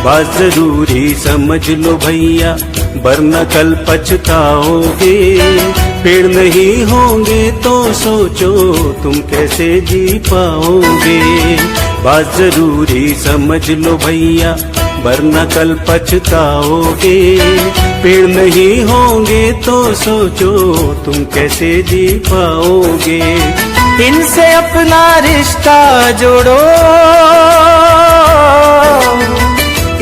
बात जरूरी समझ लो भैया, वरना कल पछताओगे। पेड़ नहीं होंगे तो सोचो तुम कैसे जी पाओगे। बात जरूरी समझ लो भैया, वरना कल पछताओगे। पेड़ नहीं होंगे तो सोचो तुम कैसे जी पाओगे। इनसे अपना रिश्ता जोड़ो,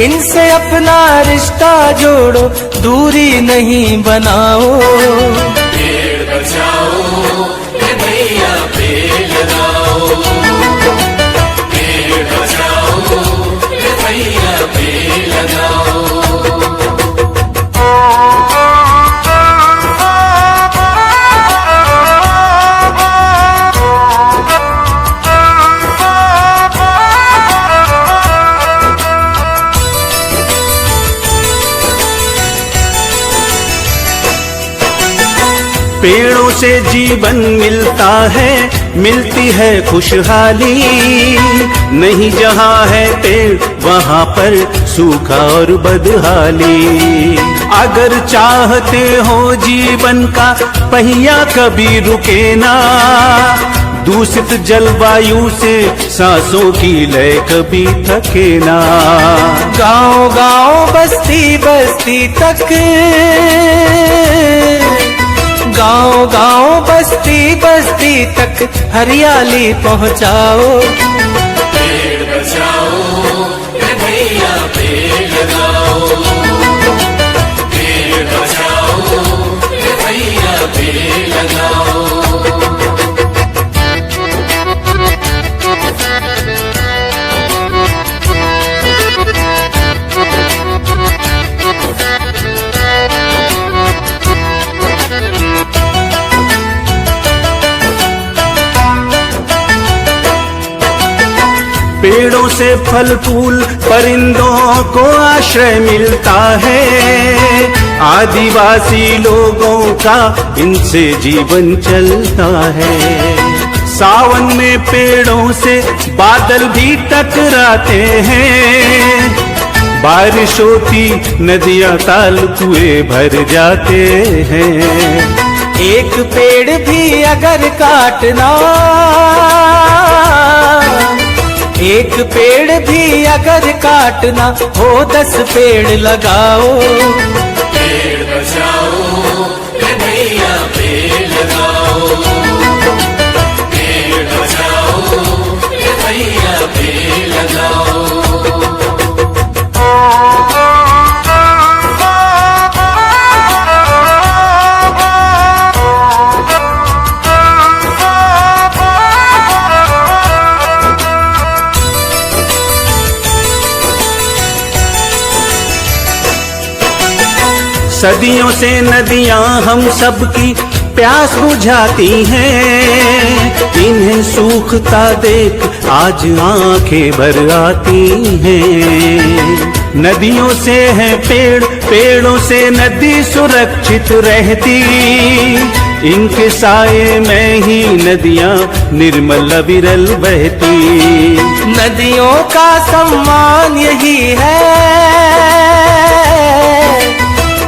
इनसे अपना रिश्ता जोड़ो, दूरी नहीं बनाओ। पेड़ बचाओ भैया, पेड़ लगाओ। पेड़ बचाओ भैया, पेड़ लगाओ। पेड़ों से जीवन मिलता है, मिलती है खुशहाली। नहीं जहाँ है पेड़ वहाँ पर सूखा और बदहाली। अगर चाहते हो जीवन का पहिया कभी रुके ना, दूषित जलवायु से सांसों की लय कभी थके ना। गांव गांव बस्ती बस्ती तक, गांव गांव बस्ती बस्ती तक हरियाली पहुंचाओ। पेड़ बचाओ भैया, पेड़ लगाओ। पेड़ बचाओ भैया, पेड़ लगाओ। पेड़ों से फल फूल परिंदों को आश्रय मिलता है। आदिवासी लोगों का इनसे जीवन चलता है। सावन में पेड़ों से बादल भी टकराते हैं। बारिश होती नदियां ताल कुएं भर जाते हैं। एक पेड़ भी अगर काटना, एक पेड़ भी अगर काटना हो 10 पेड़ लगाओ। पेड़ बचाओ भैया, पेड़ लगाओ। पेड़ बचाओ भैया, पेड़ लगाओ। सदियों से नदियां हम सबकी प्यास बुझाती हैं। इन्हें सूखता देख आज आंखें भर आती हैं। नदियों से है पेड़, पेड़ों से नदी सुरक्षित रहती। इनके साये में ही नदियां निर्मल अविरल बहती। नदियों का सम्मान यही है,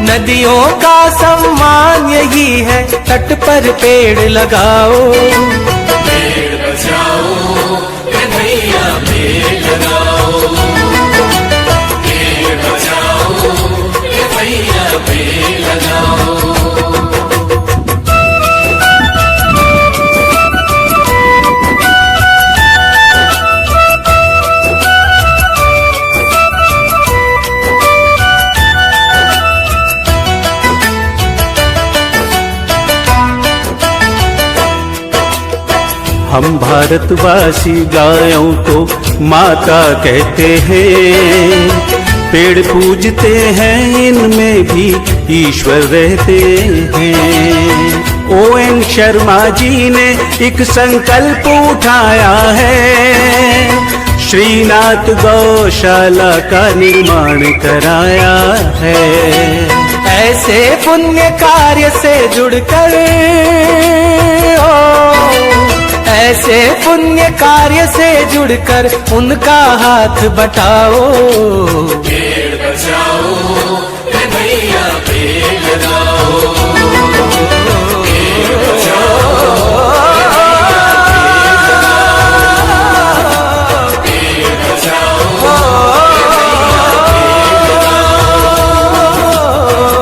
नदियों का सम्मान यही है, तट पर पेड़ लगाओ। पेड़ बचाओ भैया, पेड़ लगाओ। पेड़ बचाओ भैया, पेड़ लगाओ। हम भारतवासी गायों को माता कहते हैं। पेड़ पूजते हैं, इनमें भी ईश्वर रहते हैं। ON शर्मा जी ने एक संकल्प उठाया है। श्रीनाथ गौशाला का निर्माण कराया है। ऐसे पुण्य कार्य से जुड़कर ऐसे पुण्य कार्य से जुड़कर उनका हाथ बटाओ। पेड़ बचाओ रे भैया पेड़ लगाओ, पेड़ बचाओ पेड़ बचाओ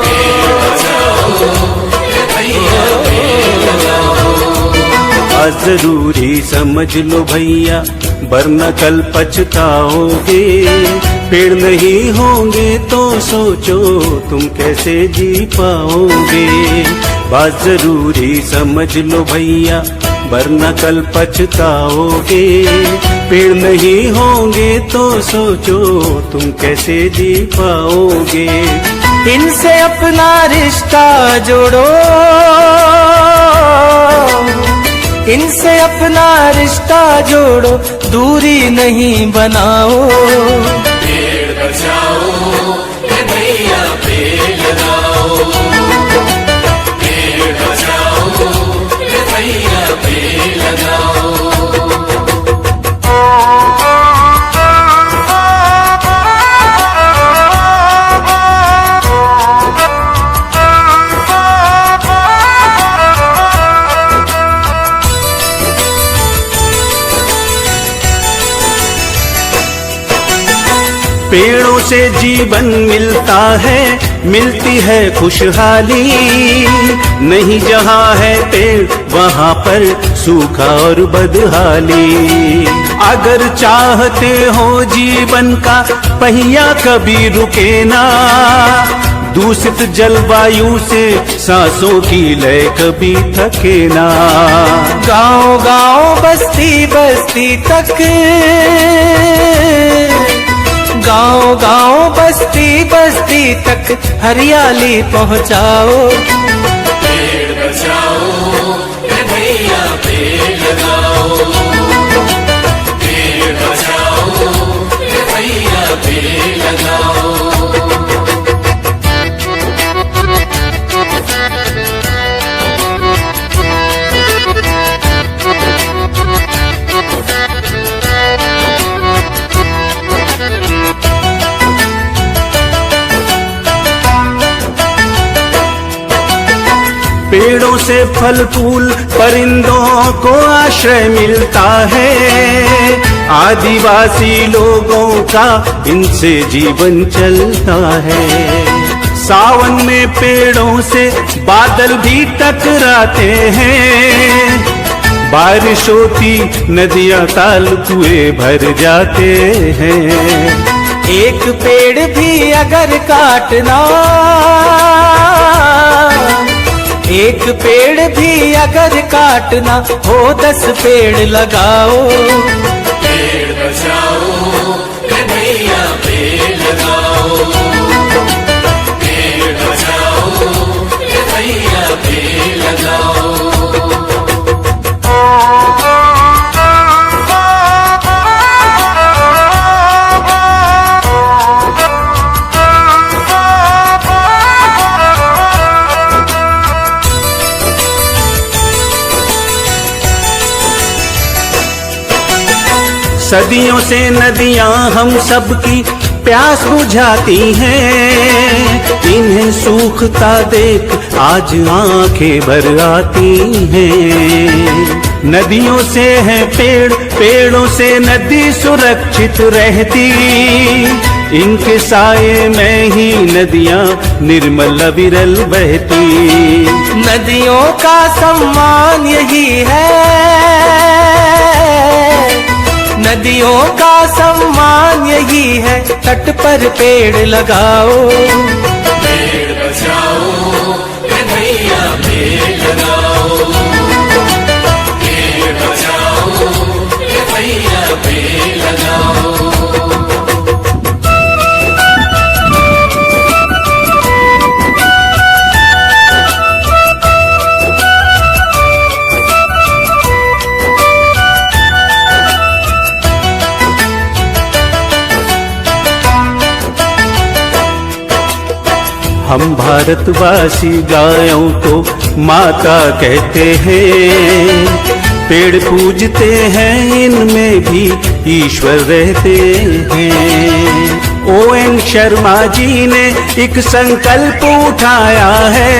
पेड़ बचाओ रे भैया पेड़ लगाओ। जरूरी समझ लो भैया वरना कल पछताओगे। पेड़ नहीं होंगे तो सोचो तुम कैसे जी पाओगे। बात जरूरी समझ लो भैया वरना कल पछताओगे। पेड़ नहीं होंगे तो सोचो तुम कैसे जी पाओगे। इनसे अपना रिश्ता जोड़ो, इनसे अपना रिश्ता जोड़ो, दूरी नहीं बनाओ। पेड़ बचाओ रे भैया पेड़ लगाओ, पेड़ बचाओ रे भैया पेड़ लगाओ। पेड़ों से जीवन मिलता है, मिलती है खुशहाली। नहीं जहाँ है पेड़ वहाँ पर सूखा और बदहाली। अगर चाहते हो जीवन का पहिया कभी रुके ना, दूषित जलवायु से सांसों की लय कभी थके ना। गांव गांव बस्ती बस्ती तक, गांव गांव बस्ती बस्ती तक हरियाली पहुंचाओ। पेड़ बचाओ रे भैया पेड़ लगाओ, पेड़ बचाओ रे भैया पेड़ लगाओ। पेड़ों से फल फूल परिंदों को आश्रय मिलता है। आदिवासी लोगों का इनसे जीवन चलता है। सावन में पेड़ों से बादल भी टकराते हैं। बारिश होती नदियां ताल कुएं भर जाते हैं। एक पेड़ भी अगर काटना, एक पेड़ भी अगर काटना हो 10 पेड़ लगाओ। पेड़ बचाओ रे भैया पेड़ लगाओ, पेड़ बचाओ रे भैया पेड़ लगाओ। सदियों से नदियां हम सबकी प्यास बुझाती हैं। इन्हें सूखता देख आज आंखें भर आती हैं। नदियों से है पेड़, पेड़ों से नदी सुरक्षित रहती। इनके साये में ही नदियां निर्मल विरल बहती। नदियों का सम्मान यही है, नदियों का सम्मान यही है, तट पर पेड़ लगाओ। पेड़ बचाओ रे भैया पेड़ लगाओ, पेड़ बचाओ रे भैया पेड़ लगाओ। हम भारतवासी गायों को माता कहते हैं। पेड़ पूजते हैं, इनमें भी ईश्वर रहते हैं। ON शर्मा जी ने एक संकल्प उठाया है,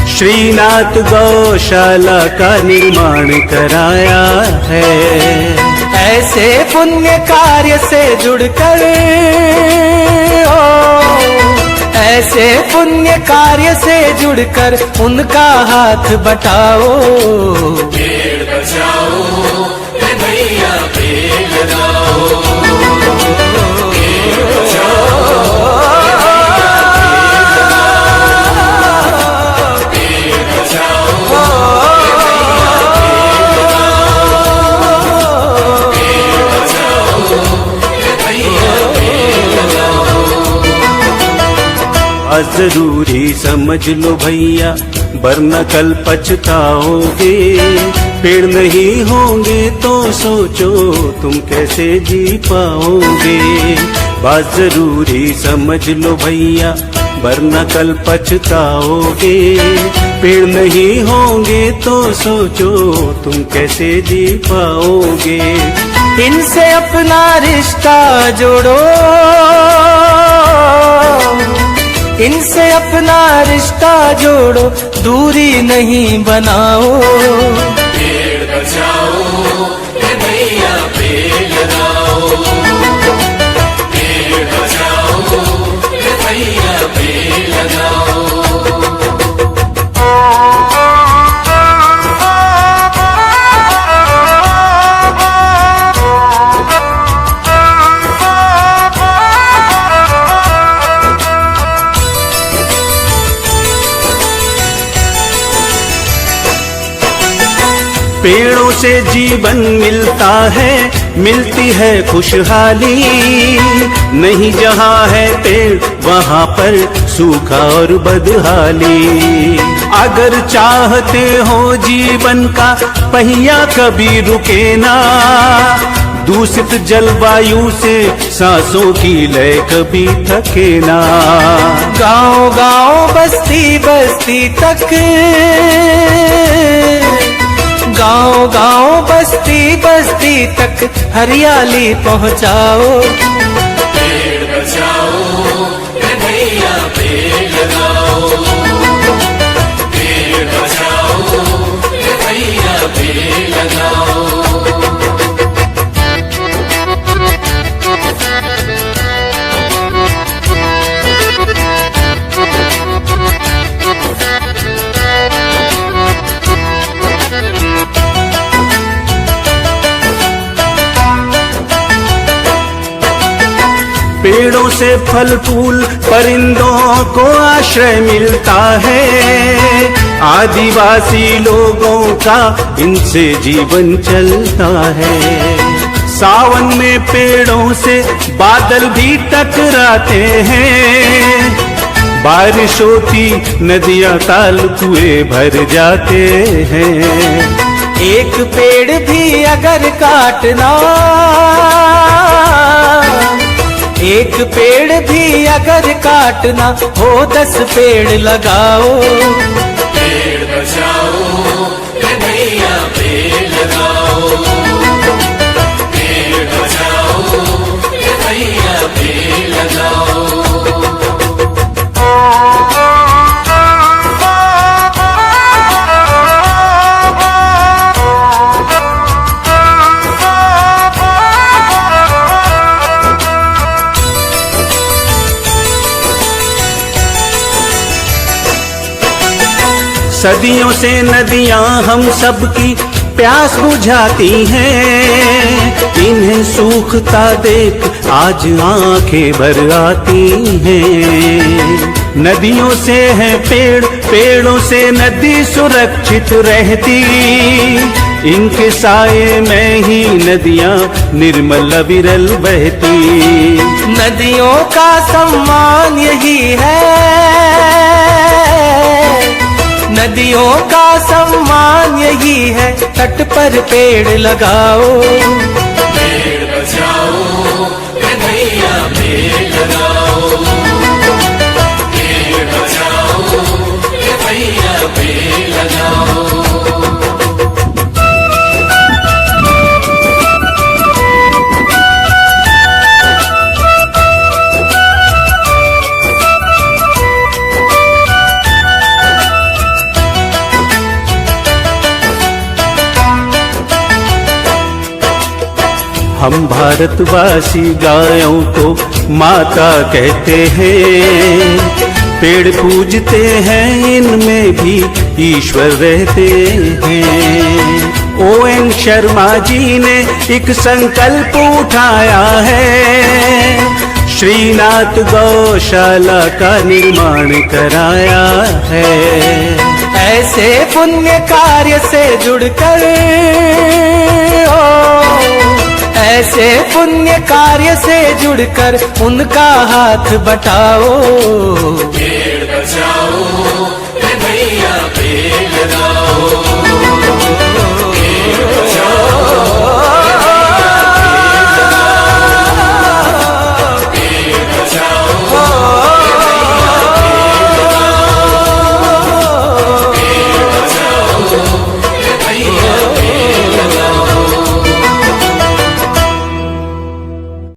श्रीनाथ गौशाला का निर्माण कराया है। ऐसे पुण्य कार्य से जुड़कर ऐसे पुण्य कार्य से जुड़कर उनका हाथ बटाओ। पेड़ बचाओ रे भैया, पेड़ लगाओ। पेड़ बचाओ पेड़ बचाओ पेड़ बचाओ रे भैया, पेड़ लगाओ। जरूरी समझ लो भैया, वरना कल पछताओगे। पेड़ नहीं होंगे तो सोचो तुम कैसे जी पाओगे। बात जरूरी समझ लो भैया, वरना कल पछताओगे। पेड़ नहीं होंगे तो सोचो तुम कैसे जी पाओगे। इनसे अपना रिश्ता जोड़ो, इनसे अपना रिश्ता जोड़ो, दूरी नहीं बनाओ। पेड़ बचाओ रे भैया, पेड़ लगाओ। पेड़ बचाओ रे भैया, पेड़ लगाओ। पेड़ों से जीवन मिलता है, मिलती है खुशहाली। नहीं जहाँ है पेड़ वहाँ पर सूखा और बदहाली। अगर चाहते हो जीवन का पहिया कभी रुके ना, दूषित जलवायु से सांसों की लय कभी थके ना। गांव गांव बस्ती बस्ती तक, गांव गांव बस्ती बस्ती तक हरियाली पहुंचाओ। पेड़ बचाओ रे भैया, पेड़ लगाओ। पेड़ बचाओ रे भैया, पेड़ लगाओ। पेड़ों से फल फूल परिंदों को आश्रय मिलता है। आदिवासी लोगों का इनसे जीवन चलता है। सावन में पेड़ों से बादल भी टकराते हैं। बारिश होती नदियां ताल कुएं भर जाते हैं। एक पेड़ भी अगर काटना, एक पेड़ भी अगर काटना हो 10 पेड़ लगाओ। पेड़ बचाओ रे भैया, पेड़ लगाओ। पेड़ बचाओ रे भैया, पेड़ लगाओ। सदियों से नदियां हम सबकी प्यास बुझाती हैं। इन्हें सूखता देख आज आंखें भर आती हैं। नदियों से है पेड़, पेड़ों से नदी सुरक्षित रहती। इनके साये में ही नदियां निर्मल अविरल बहती। नदियों का सम्मान यही है, नदियों का सम्मान यही है, तट पर पेड़ लगाओ। पेड़ बचाओ रे भैया, पेड़ लगाओ। पेड़ बचाओ रे भैया, पेड़ लगाओ। हम भारतवासी गायों को माता कहते हैं, पेड़ पूजते हैं इनमें भी ईश्वर रहते हैं। ON शर्मा जी ने एक संकल्प उठाया है, श्रीनाथ गौशाला का निर्माण कराया है। ऐसे पुण्य कार्य से जुड़कर ऐसे पुण्य कार्य से जुड़कर उनका हाथ बटाओ। पेड़ बचाओ रे भैया पेड़ लगाओ।